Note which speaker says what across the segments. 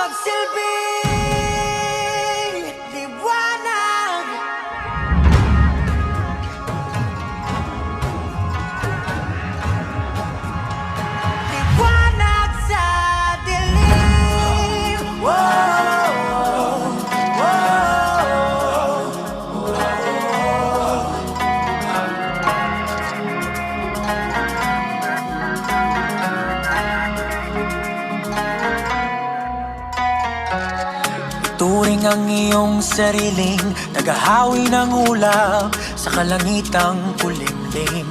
Speaker 1: magsilbing liwanag. Liwanag sa dilim. Whoa, whoa. Turing ang iyong sariling naghahawi ng ulap sa kalangitang kulimlim.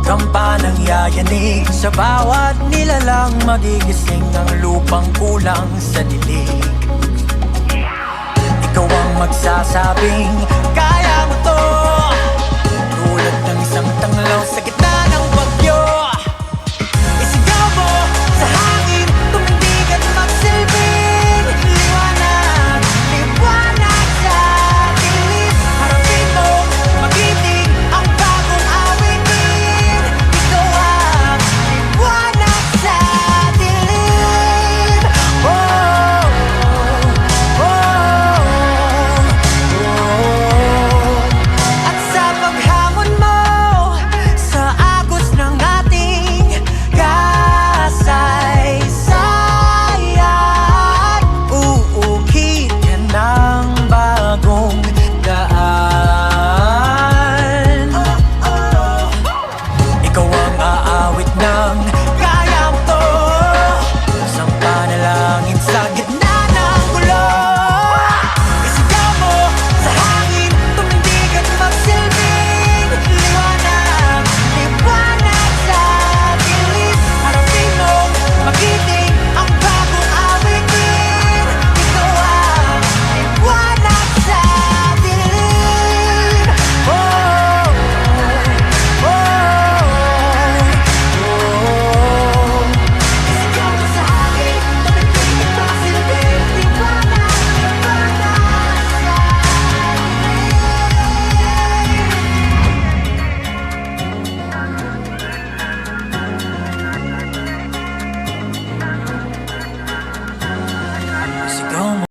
Speaker 1: Kampanang yayanig sa bawat nilalang, magigising ang lupang kulang sa dilig. Ikaw ang magsasabing